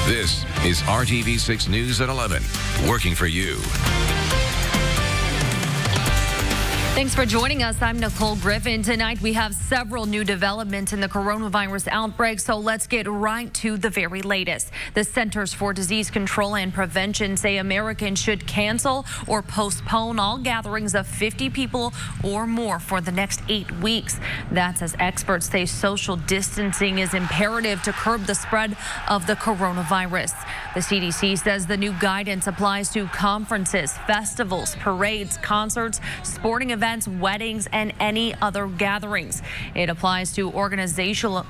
This is RTV6 News at 11, working for you. Thanks for joining us. I'm Nicole Griffin. Tonight we have several new developments in the coronavirus outbreak, so let's get right to the very latest. The Centers for Disease Control and Prevention say Americans should cancel or postpone all gatherings of 50 people or more for the next 8 weeks. That's as experts say social distancing is imperative to curb the spread of the coronavirus. The CDC says the new guidance applies to conferences, festivals, parades, concerts, sporting events, weddings, and any other gatherings. It applies to organizational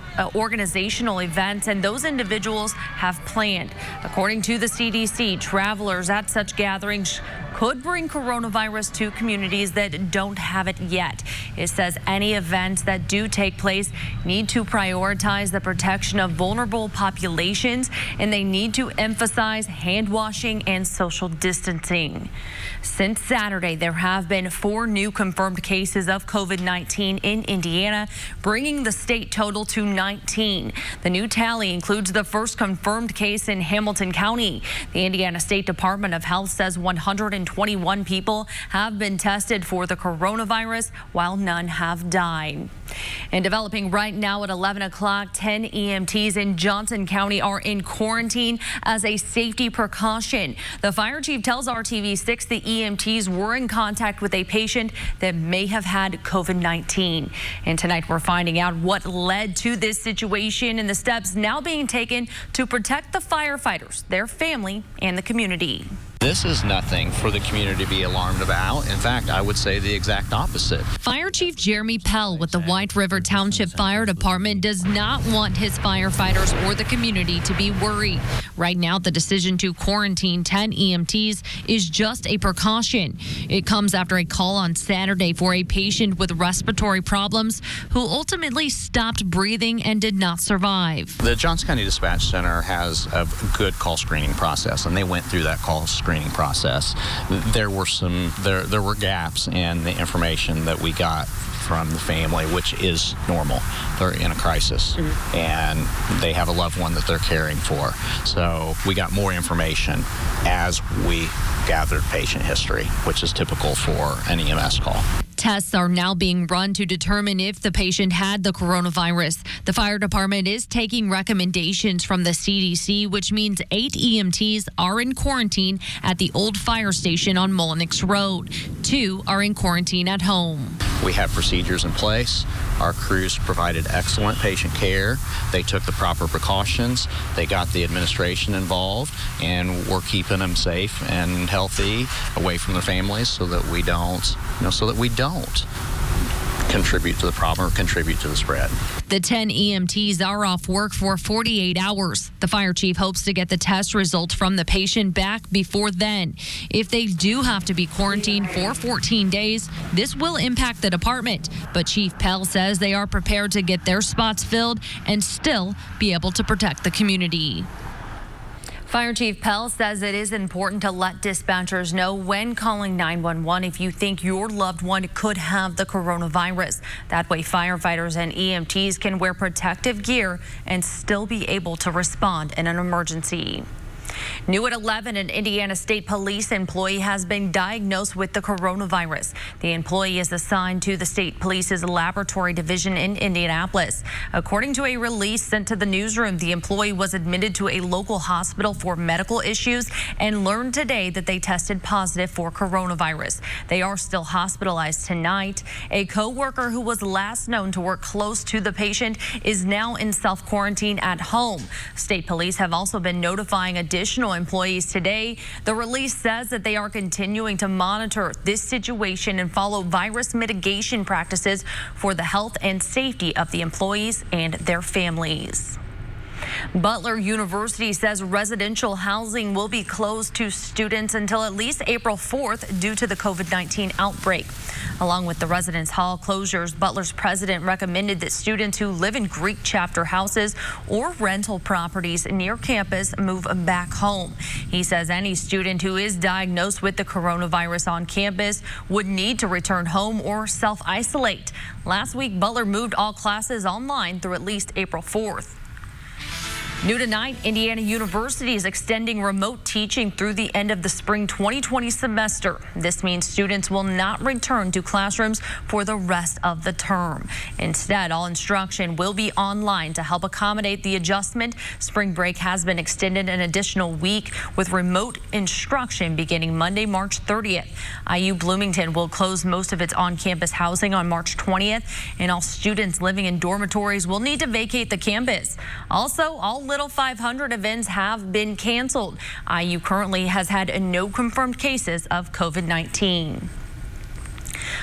events and those individuals have planned. According to the CDC, travelers at such gatherings could bring coronavirus to communities that don't have it yet. It says any events that do take place need to prioritize the protection of vulnerable populations, and they need to emphasize hand washing and social distancing. Since Saturday, there have been 4 new confirmed cases of COVID-19 in Indiana, bringing the state total to 19. The new tally includes the first confirmed case in Hamilton County. The Indiana State Department of Health says 121 people have been tested for the coronavirus, while none have died. And developing right now at 11 o'clock, 10 EMTs in Johnson County are in quarantine as a safety precaution. The fire chief tells RTV6 the EMTs were in contact with a patient that may have had COVID-19. And tonight we're finding out what led to this situation and the steps now being taken to protect the firefighters, their family, and the community. This is nothing for the community to be alarmed about. In fact, I would say the exact opposite. Fire Chief Jeremy Pell with the White River Township Fire Department does not want his firefighters or the community to be worried. Right now, the decision to quarantine 10 EMTs is just a precaution. It comes after a call on Saturday for a patient with respiratory problems who ultimately stopped breathing and did not survive. The Johnson County Dispatch Center has a good call screening process, and they went through that call screening process. There were gaps in the information that we got from the family, which is normal. They're in a crisis and they have a loved one that they're caring for. So we got more information as we gathered patient history, which is typical for an EMS call. Tests are now being run to determine if the patient had the coronavirus. The fire department is taking recommendations from the CDC, which means 8 EMTs are in quarantine at the old fire station on Mullenix Road. 2 are in quarantine at home. We have procedures in place. Our crews provided excellent patient care. They took the proper precautions. They got the administration involved, and we're keeping them safe and healthy away from their families so that we don't contribute to the problem or contribute to the spread. The 10 EMTs are off work for 48 hours. The fire chief hopes to get the test results from the patient back before then. If they do have to be quarantined for 14 days, this will impact the department. But Chief Pell says they are prepared to get their spots filled and still be able to protect the community. Fire Chief Pell says it is important to let dispatchers know when calling 911 if you think your loved one could have the coronavirus. That way, firefighters and EMTs can wear protective gear and still be able to respond in an emergency. New at 11, an Indiana State Police employee has been diagnosed with the coronavirus. The employee is assigned to the State Police's laboratory division in Indianapolis. According to a release sent to the newsroom, the employee was admitted to a local hospital for medical issues and learned today that they tested positive for coronavirus. They are still hospitalized tonight. A co-worker who was last known to work close to the patient is now in self-quarantine at home. State Police have also been notifying additional employees today. The release says that they are continuing to monitor this situation and follow virus mitigation practices for the health and safety of the employees and their families. Butler University says residential housing will be closed to students until at least April 4th due to the COVID-19 outbreak. Along with the residence hall closures, Butler's president recommended that students who live in Greek chapter houses or rental properties near campus move back home. He says any student who is diagnosed with the coronavirus on campus would need to return home or self-isolate. Last week, Butler moved all classes online through at least April 4th. New tonight, Indiana University is extending remote teaching through the end of the spring 2020 semester. This means students will not return to classrooms for the rest of the term. Instead, all instruction will be online to help accommodate the adjustment. Spring break has been extended an additional week with remote instruction beginning Monday, March 30th. IU Bloomington will close most of its on-campus housing on March 20th, and all students living in dormitories will need to vacate the campus. Also, all Little 500 events have been canceled. IU currently has had no confirmed cases of COVID-19.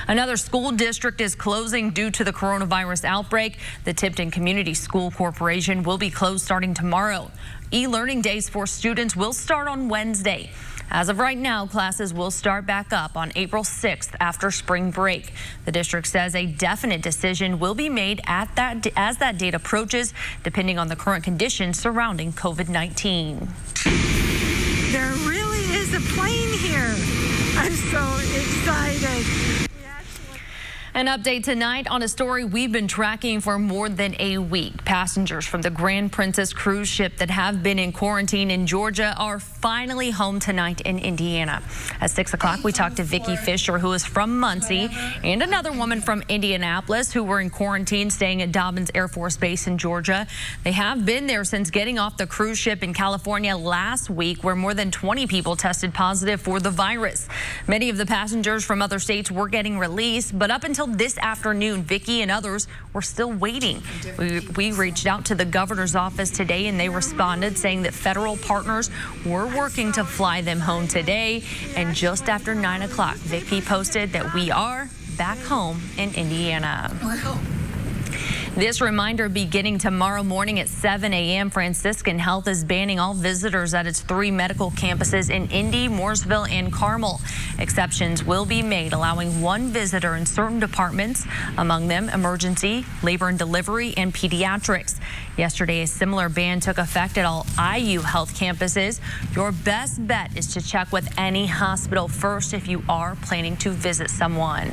Another school district is closing due to the coronavirus outbreak. The Tipton Community School Corporation will be closed starting tomorrow. E-learning days for students will start on Wednesday. As of right now, classes will start back up on April 6th after spring break. The district says a definite decision will be made as that date approaches, depending on the current conditions surrounding COVID-19. There really is a plane here. I'm so excited. An update tonight on a story we've been tracking for more than a week. Passengers from the Grand Princess cruise ship that have been in quarantine in Georgia are finally home tonight in Indiana. At 6 o'clock, we talked to Vicki Fisher, who is from Muncie, and another woman from Indianapolis who were in quarantine staying at Dobbins Air Force Base in Georgia. They have been there since getting off the cruise ship in California last week, where more than 20 people tested positive for the virus. Many of the passengers from other states were getting released, but up until this afternoon, Vicki and others were still waiting. We reached out to the governor's office today, and they responded saying that federal partners were working to fly them home today. And just after 9 o'clock, Vicki posted that we are back home in Indiana. This reminder beginning tomorrow morning at 7 a.m. Franciscan Health is banning all visitors at its 3 medical campuses in Indy, Mooresville, and Carmel. Exceptions will be made, allowing 1 visitor in certain departments, among them emergency, labor and delivery, and pediatrics. Yesterday, a similar ban took effect at all IU health campuses. Your best bet is to check with any hospital first if you are planning to visit someone.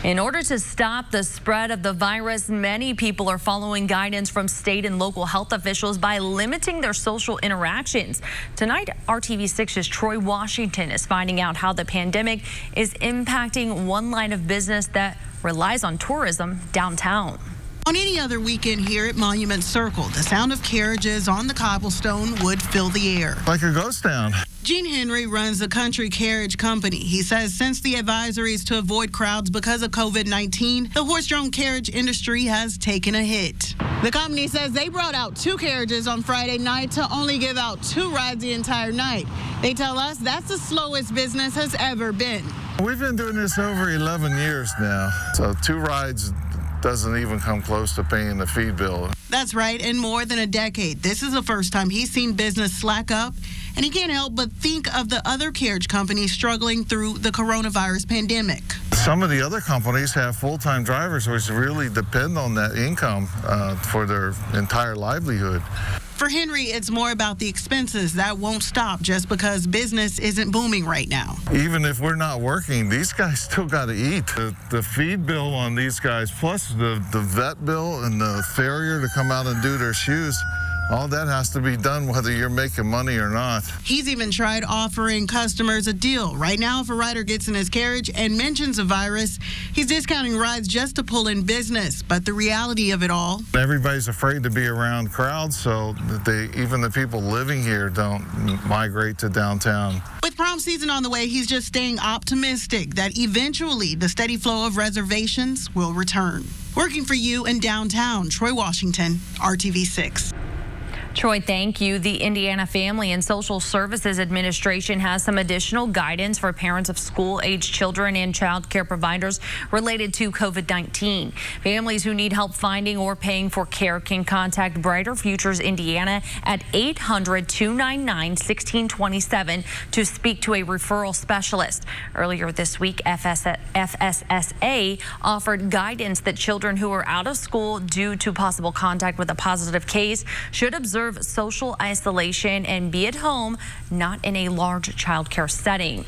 In order to stop the spread of the virus, many people are following guidance from state and local health officials by limiting their social interactions. Tonight, RTV6's Troy Washington is finding out how the pandemic is impacting one line of business that relies on tourism downtown. On any other weekend here at Monument Circle, the sound of carriages on the cobblestone would fill the air. Like a ghost town. Gene Henry runs the Country Carriage Company. He says since the advisories to avoid crowds because of COVID-19, the horse-drawn carriage industry has taken a hit. The company says they brought out 2 carriages on Friday night to only give out 2 rides the entire night. They tell us that's the slowest business has ever been. We've been doing this over 11 years now, so 2 rides doesn't even come close to paying the feed bill. That's right. In more than a decade, this is the first time he's seen business slack up, and he can't help but think of the other carriage companies struggling through the coronavirus pandemic. Some of the other companies have full-time drivers which really depend on that income for their entire livelihood. For Henry, it's more about the expenses that won't stop just because business isn't booming right now. Even if we're not working, these guys still got to eat. The feed bill on these guys, plus the vet bill and the farrier to come out and do their shoes, all that has to be done whether you're making money or not. He's even tried offering customers a deal. Right now, if a rider gets in his carriage and mentions a virus, he's discounting rides just to pull in business. But the reality of it all, everybody's afraid to be around crowds, so that even the people living here don't migrate to downtown. With prom season on the way, he's just staying optimistic that eventually the steady flow of reservations will return. Working for you in downtown, Troy Washington, RTV6. Troy, thank you. The Indiana Family and Social Services Administration has some additional guidance for parents of school-aged children and child care providers related to COVID-19. Families who need help finding or paying for care can contact Brighter Futures Indiana at 800-299-1627 to speak to a referral specialist. Earlier this week, FSSA offered guidance that children who are out of school due to possible contact with a positive case should observe social isolation and be at home, not in a large child care setting.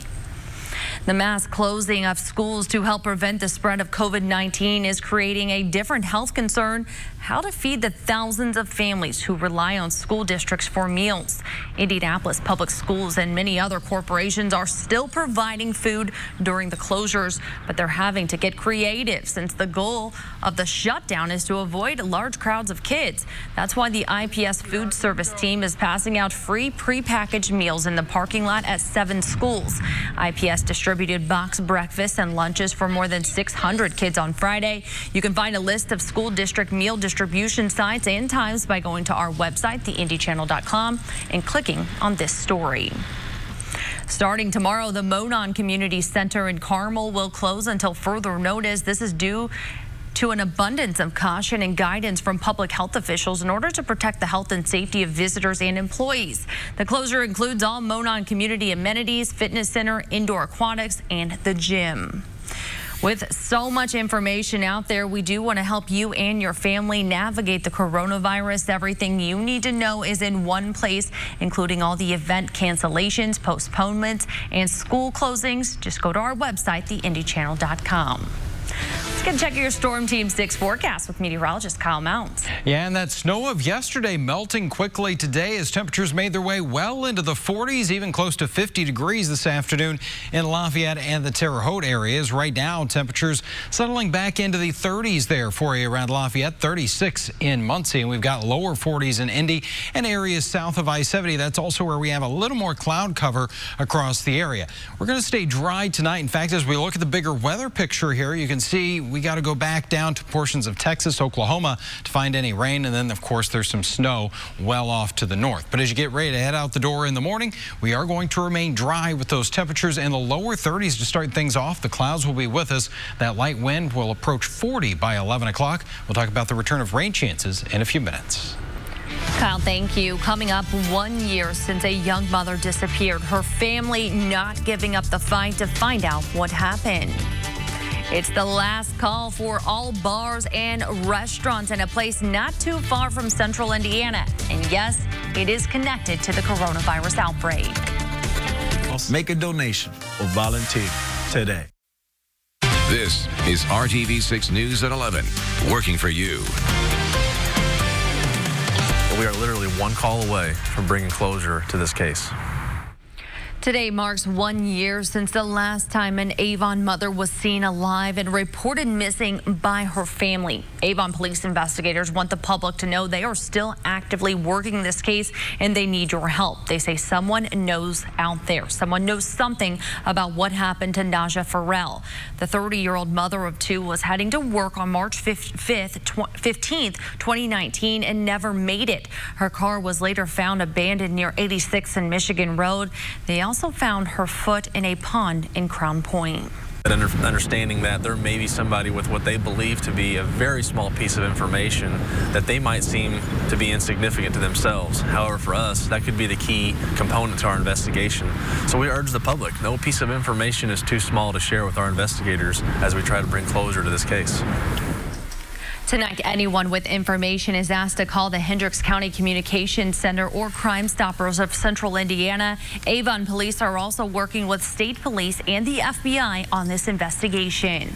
The mass closing of schools to help prevent the spread of COVID-19 is creating a different health concern. how to feed the thousands of families who rely on school districts for meals. Indianapolis Public Schools and many other corporations are still providing food during the closures, but they're having to get creative since the goal of the shutdown is to avoid large crowds of kids. That's why the IPS food service team is passing out free prepackaged meals in the parking lot at 7 schools. IPS distributed box breakfasts and lunches for more than 600 kids on Friday. You can find a list of school district meal distribution sites and times by going to our website, theindychannel.com, and clicking on this story. Starting tomorrow, the Monon Community Center in Carmel will close until further notice. This is due to an abundance of caution and guidance from public health officials in order to protect the health and safety of visitors and employees. The closure includes all Monon community amenities, fitness center, indoor aquatics, and the gym. With so much information out there, we do want to help you and your family navigate the coronavirus. Everything you need to know is in one place, including all the event cancellations, postponements, and school closings. Just go to our website, theindychannel.com. Let's get a check of your Storm Team 6 forecast with meteorologist Kyle Mounts. Yeah, and that snow of yesterday melting quickly today as temperatures made their way well into the 40s, even close to 50 degrees this afternoon in Lafayette and the Terre Haute areas. Right now, temperatures settling back into the 30s there for you around Lafayette, 36 in Muncie, and we've got lower 40s in Indy and areas south of I-70. That's also where we have a little more cloud cover across the area. We're going to stay dry tonight. In fact, as we look at the bigger weather picture here, you can see we got to go back down to portions of Texas, Oklahoma to find any rain. And then, of course, there's some snow well off to the north. But as you get ready to head out the door in the morning, we are going to remain dry with those temperatures in the lower 30s to start things off. The clouds will be with us. That light wind will approach 40 by 11 o'clock. We'll talk about the return of rain chances in a few minutes. Kyle, thank you. Coming up, 1 year since a young mother disappeared. Her family not giving up the fight to find out what happened. It's the last call for all bars and restaurants in a place not too far from central Indiana. And yes, it is connected to the coronavirus outbreak. Make a donation or volunteer today. This is RTV6 News at 11, working for you. We are literally one call away from bringing closure to this case. Today marks 1 year since the last time an Avon mother was seen alive and reported missing by her family. Avon police investigators want the public to know they are still actively working this case and they need your help. They say someone knows out there. Someone knows something about what happened to Naja Farrell. The 30-year-old mother of 2 was heading to work on March 15th, 2019 and never made it. Her car was later found abandoned near 86th and Michigan Road. They also found her foot in a pond in Crown Point. Understanding that there may be somebody with what they believe to be a very small piece of information that they might seem to be insignificant to themselves. However, for us, that could be the key component to our investigation. So we urge the public, no piece of information is too small to share with our investigators as we try to bring closure to this case. Tonight, anyone with information is asked to call the Hendricks County Communications Center or Crime Stoppers of Central Indiana. Avon police are also working with state police and the FBI on this investigation.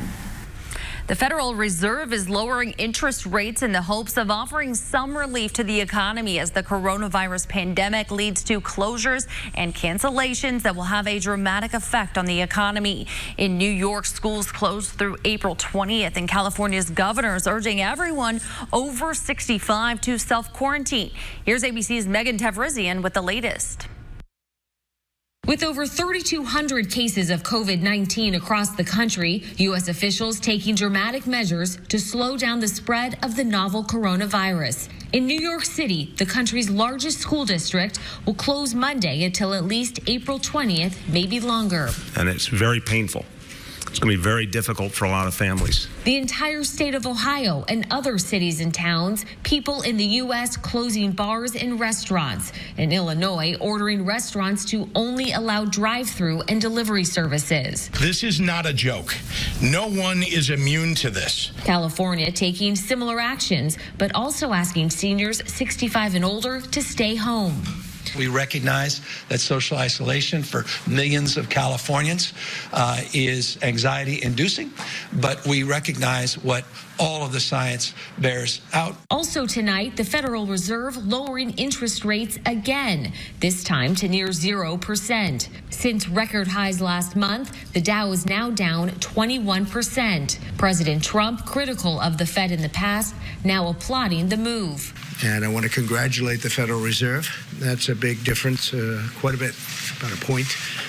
The Federal Reserve is lowering interest rates in the hopes of offering some relief to the economy as the coronavirus pandemic leads to closures and cancellations that will have a dramatic effect on the economy. In New York, schools closed through April 20th, and California's governor is urging everyone over 65 to self-quarantine. Here's ABC's Megan Tevrizian with the latest. With over 3,200 cases of COVID-19 across the country, U.S. officials taking dramatic measures to slow down the spread of the novel coronavirus. In New York City, the country's largest school district will close Monday until at least April 20th, maybe longer. And it's very painful. It's going to be very difficult for a lot of families. The entire state of Ohio and other cities and towns, people in the U.S. closing bars and restaurants. In Illinois, ordering restaurants to only allow drive-through and delivery services. This is not a joke. No one is immune to this. California taking similar actions, but also asking seniors 65 and older to stay home. We recognize that social isolation for millions of Californians is anxiety-inducing, but we recognize what all of the science bears out. Also tonight, the Federal Reserve lowering interest rates again, this time to near 0%. Since record highs last month, the Dow is now down 21%. President Trump, critical of the Fed in the past, now applauding the move. And I want to congratulate the Federal Reserve. That's a big difference, quite a bit, about a point.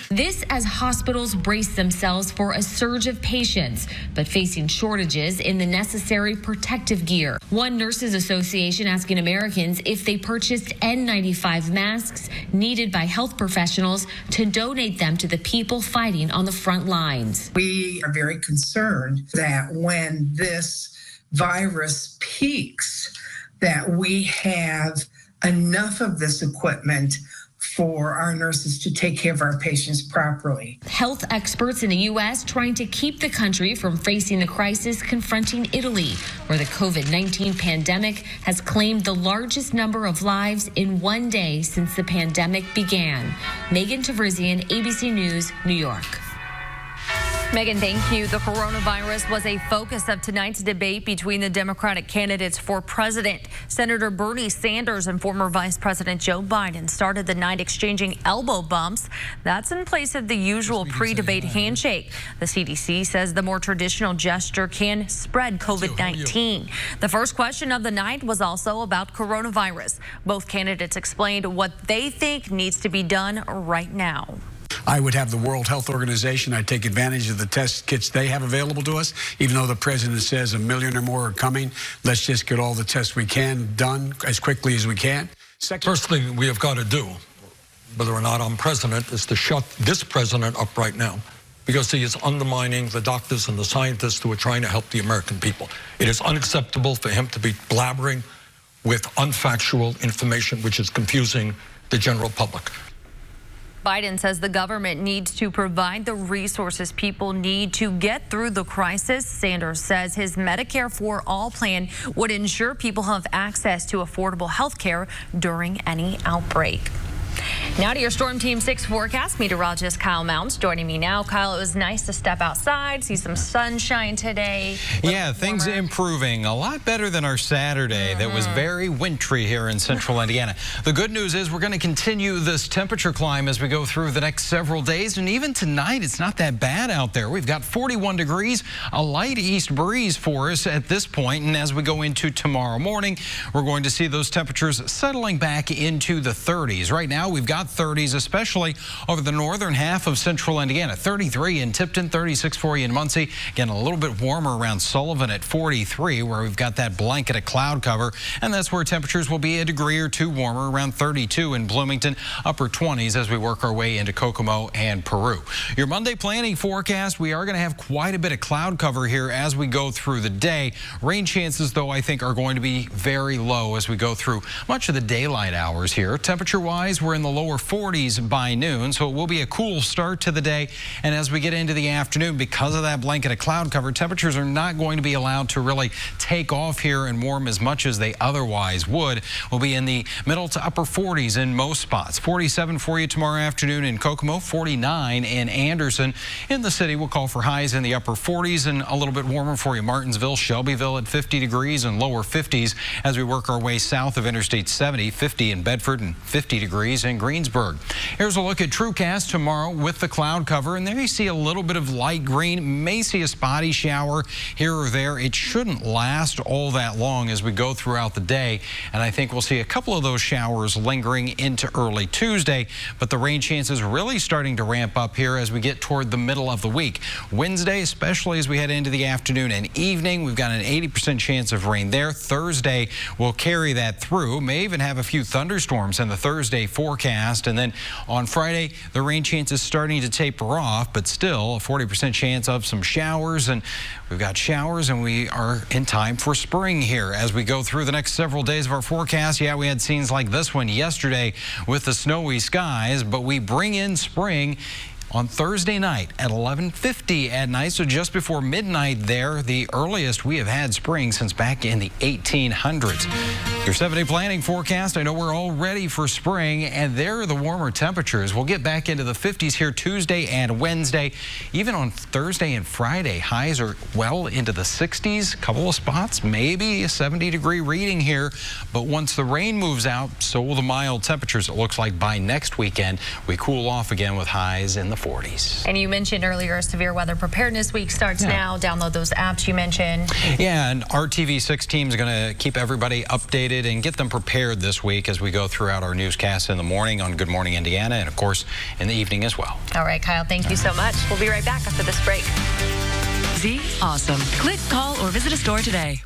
This as hospitals brace themselves for a surge of patients, but facing shortages in the necessary protective gear. One nurses association asking Americans if they purchased N95 masks needed by health professionals to donate them to the people fighting on the front lines. We are very concerned that when this virus peaks, that we have enough of this equipment for our nurses to take care of our patients properly. Health experts in the U.S. trying to keep the country from facing the crisis confronting Italy, where the COVID-19 pandemic has claimed the largest number of lives in one day since the pandemic began. Megan Tavrizian, ABC News, New York. Megan, thank you. The coronavirus was a focus of tonight's debate between the Democratic candidates for president. Senator Bernie Sanders and former Vice President Joe Biden started the night exchanging elbow bumps. That's in place of the usual pre-debate handshake. The CDC says the more traditional gesture can spread COVID-19. The first question of the night was also about coronavirus. Both candidates explained what they think needs to be done right now. I would have the World Health Organization. I'd take advantage of the test kits they have available to us. Even though the president says 1 million or more are coming, let's just get all the tests we can done as quickly as we can. First thing we have got to do, whether or not I'm president, is to shut this president up right now, because he is undermining the doctors and the scientists who are trying to help the American people. It is unacceptable for him to be blabbering with unfactual information, which is confusing the general public. Biden says the government needs to provide the resources people need to get through the crisis. Sanders says his Medicare for All plan would ensure people have access to affordable health care during any outbreak. Now to your Storm Team 6 forecast. Meteorologist Kyle Mounts joining me now. Kyle, it was nice to step outside, see some sunshine today. Yeah, things improving. A lot better than our Saturday. That was very wintry here in central Indiana. The good news is we're going to continue this temperature climb as we go through the next several days. And even tonight, it's not that bad out there. We've got 41 degrees, a light east breeze for us at this point. And as we go into tomorrow morning, we're going to see those temperatures settling back into the 30s. Right now, we've got 30s, especially over the northern half of central Indiana. 33 in Tipton, 36 for you in Muncie. Again, a little bit warmer around Sullivan at 43, where we've got that blanket of cloud cover. And that's where temperatures will be a degree or two warmer, around 32 in Bloomington, upper 20s as we work our way into Kokomo and Peru. Your Monday planning forecast, we are going to have quite a bit of cloud cover here as we go through the day. Rain chances, though, I think are going to be very low as we go through much of the daylight hours here. Temperature-wise, we're in the lower 40s by noon, so it will be a cool start to the day. And as we get into the afternoon, because of that blanket of cloud cover, temperatures are not going to be allowed to really take off here and warm as much as they otherwise would. We'll be in the middle to upper 40s in most spots. 47 for you tomorrow afternoon in Kokomo, 49 in Anderson. In the city, we'll call for highs in the upper 40s and a little bit warmer for you. Martinsville, Shelbyville at 50 degrees and lower 50s as we work our way south of Interstate 70, 50 in Bedford and 50 degrees in Greensburg. Here's a look at TrueCast tomorrow with the cloud cover, and there you see a little bit of light green. May see a spotty shower here or there. It shouldn't last all that long as we go throughout the day, and I think we'll see a couple of those showers lingering into early Tuesday, but the rain chances really starting to ramp up here as we get toward the middle of the week. Wednesday, especially as we head into the afternoon and evening, we've got an 80% chance of rain there. Thursday will carry that through. May even have a few thunderstorms in the Thursday forecast. And then on Friday, the rain chance is starting to taper off, but still a 40% chance of some showers. And we've got showers, and we are in time for spring here as we go through the next several days of our forecast. Yeah, we had scenes like this one yesterday with the snowy skies, but we bring in spring on Thursday night at 11:50 at night, so just before midnight there, the earliest we have had spring since back in the 1800s. Your 7-day planning forecast. I know we're all ready for spring, and there are the warmer temperatures. We'll get back into the 50s here Tuesday and Wednesday. Even on Thursday and Friday, highs are well into the 60s. A couple of spots, maybe a 70-degree reading here. But once the rain moves out, so will the mild temperatures. It looks like by next weekend, we cool off again with highs in the 40s. And you mentioned earlier, Severe Weather Preparedness Week starts now. Download those apps you mentioned. Yeah, and RTV6 team is going to keep everybody updated and get them prepared this week as we go throughout our newscasts in the morning on Good Morning Indiana and, of course, in the evening as well. All right, Kyle, thank you so much. We'll be right back after this break. Awesome. Click, call, or visit a store today.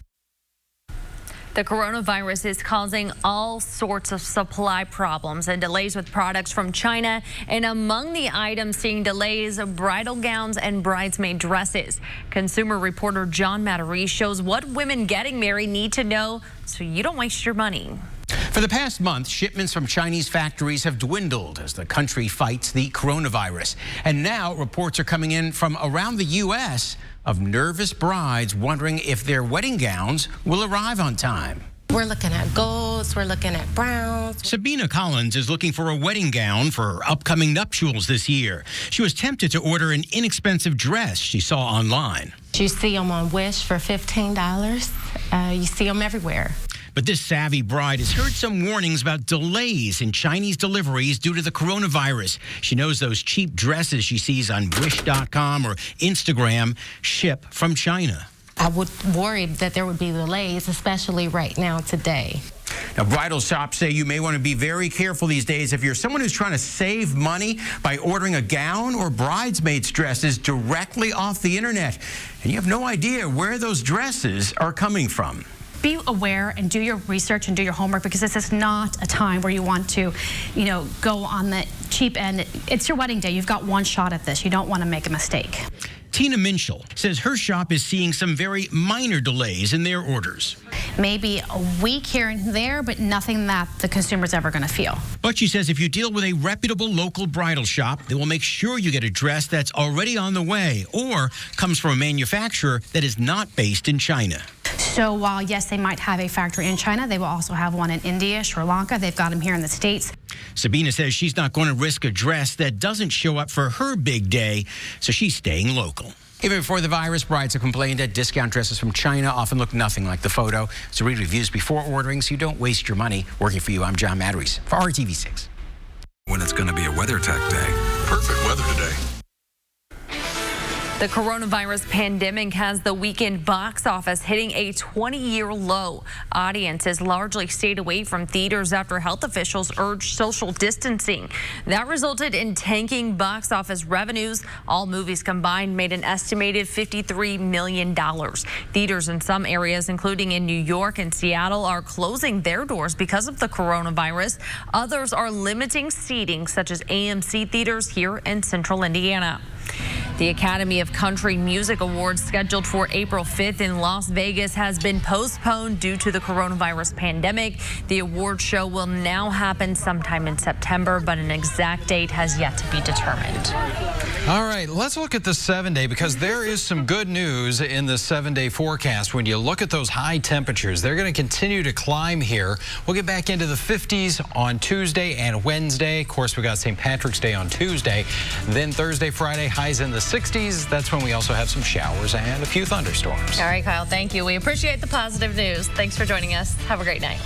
The coronavirus is causing all sorts of supply problems and delays with products from China. And among the items seeing delays, bridal gowns and bridesmaid dresses. Consumer reporter John Matarese shows what women getting married need to know so you don't waste your money. For the past month, shipments from Chinese factories have dwindled as the country fights the coronavirus. And now reports are coming in from around the U.S. of nervous brides wondering if their wedding gowns will arrive on time. We're looking at golds, we're looking at browns. Sabina Collins is looking for a wedding gown for her upcoming nuptials this year. She was tempted to order an inexpensive dress she saw online. You see them on Wish for $15. You see them everywhere. But this savvy bride has heard some warnings about delays in Chinese deliveries due to the coronavirus. She knows those cheap dresses she sees on Wish.com or Instagram ship from China. I would worry that there would be delays, especially right now today. Now, bridal shops say you may want to be very careful these days if you're someone who's trying to save money by ordering a gown or bridesmaid's dresses directly off the internet. And you have no idea where those dresses are coming from. Be aware and do your research and do your homework, because this is not a time where you want to, go on the cheap end. It's your wedding day. You've got one shot at this. You don't want to make a mistake. Tina Minshall says her shop is seeing some very minor delays in their orders. Maybe a week here and there, but nothing that the consumer's ever going to feel. But she says if you deal with a reputable local bridal shop, they will make sure you get a dress that's already on the way or comes from a manufacturer that is not based in China. So while, yes, they might have a factory in China, they will also have one in India, Sri Lanka. They've got them here in the States. Sabina says she's not going to risk a dress that doesn't show up for her big day, so she's staying local. Even before the virus, brides have complained that discount dresses from China often look nothing like the photo. So read reviews before ordering so you don't waste your money. Working for you, I'm John Matarese for RTV6. When it's going to be a WeatherTech day. Perfect weather today. The coronavirus pandemic has the weekend box office hitting a 20-year low. Audiences largely stayed away from theaters after health officials urged social distancing. That resulted in tanking box office revenues. All movies combined made an estimated $53 million. Theaters in some areas, including in New York and Seattle, are closing their doors because of the coronavirus. Others are limiting seating, such as AMC theaters here in central Indiana. The Academy of Country Music Awards, scheduled for April 5th in Las Vegas, has been postponed due to the coronavirus pandemic. The award show will now happen sometime in September, but an exact date has yet to be determined. All right, let's look at the 7-day, because there is some good news in the 7-day forecast. When you look at those high temperatures, they're going to continue to climb here. We'll get back into the 50s on Tuesday and Wednesday. Of course, we got St. Patrick's Day on Tuesday. Then Thursday, Friday, highs in the 60s. That's when we also have some showers and a few thunderstorms. All right, Kyle, thank you. We appreciate the positive news. Thanks for joining us. Have a great night.